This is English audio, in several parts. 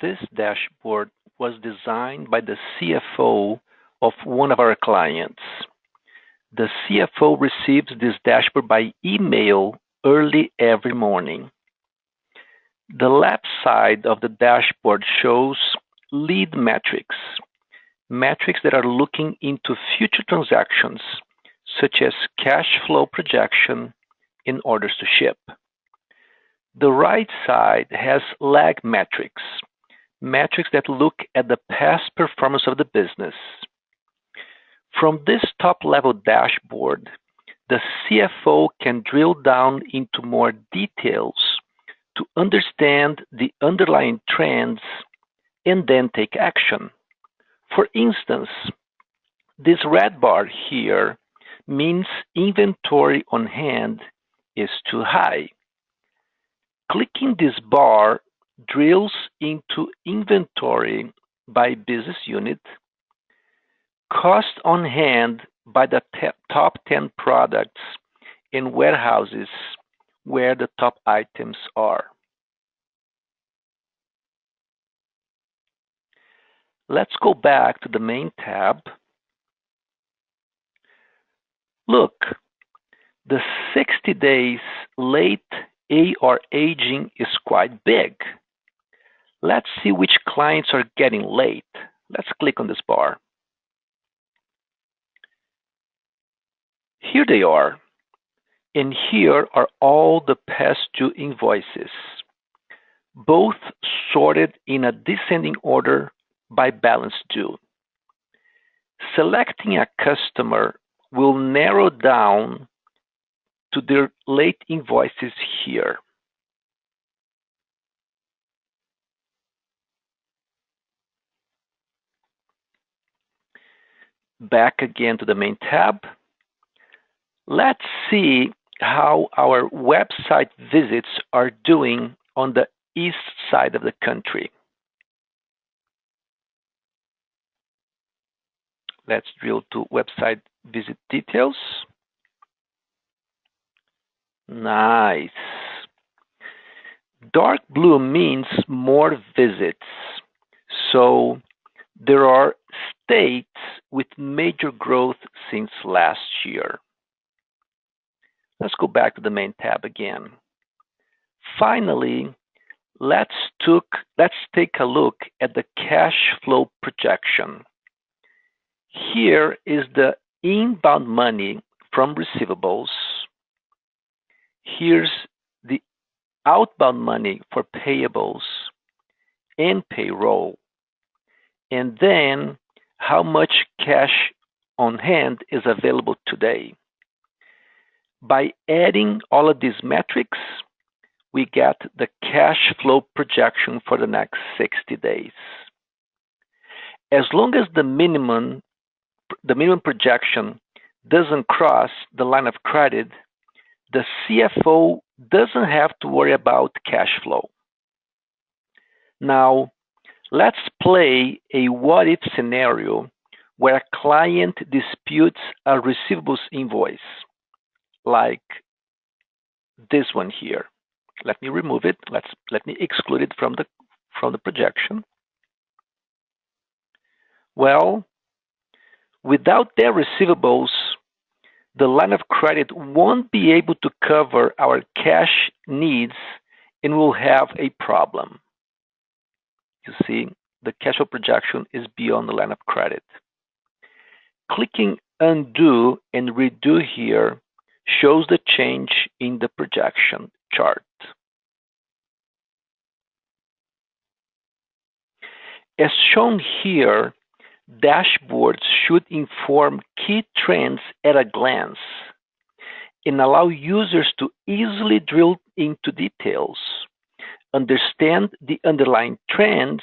This dashboard was designed by the CFO of one of our clients. The CFO receives this dashboard by email early every morning. The left side of the dashboard shows lead metrics, metrics that are looking into future transactions, such as cash flow projection and orders to ship. The right side has lag metrics, metrics that look at the past performance of the business. From this top-level dashboard, the CFO can drill down into more details to understand the underlying trends and then take action. For instance, this red bar here means inventory on hand is too high. Clicking this bar drills into inventory by business unit, cost on hand by the top 10 products in warehouses where the top items are. Let's go back to the main tab. Look, the 60 days late AR aging is quite big. Let's see which clients are getting late. Let's click on this bar. Here they are. And here are all the past due invoices, both sorted in a descending order by balance due. Selecting a customer will narrow down to their late invoices here. Back again to the main tab. Let's see how our website visits are doing on the east side of the country. Let's drill to website visit details. Nice. Dark blue means more visits. So there are states with major growth since last year. Let's go back to the main tab again. Finally, let's take a look at the cash flow projection. Here is the inbound money from receivables. Here's the outbound money for payables and payroll. And then how much cash on hand is available today. By adding all of these metrics, we get the cash flow projection for the next 60 days. As long as the minimum projection doesn't cross the line of credit, the CFO doesn't have to worry about cash flow. Now, let's play a what-if scenario where a client disputes a receivables invoice, like this one here. Let me remove it. Let me exclude it from the projection. Well, without their receivables, the line of credit won't be able to cover our cash needs and we'll have a problem. You see, the cash flow projection is beyond the line of credit. Clicking undo and redo here shows the change in the projection chart. As shown here, dashboards should inform key trends at a glance and allow users to easily drill into details, understand the underlying trends,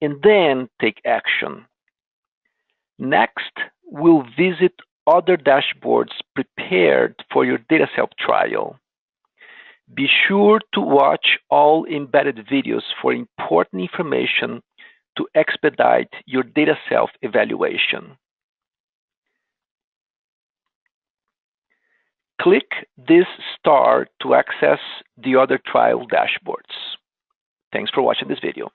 and then take action. Next, we'll visit other dashboards prepared for your DataSelf trial. Be sure to watch all embedded videos for important information to expedite your DataSelf evaluation. Click this star to access the other trial dashboards. Thanks for watching this video.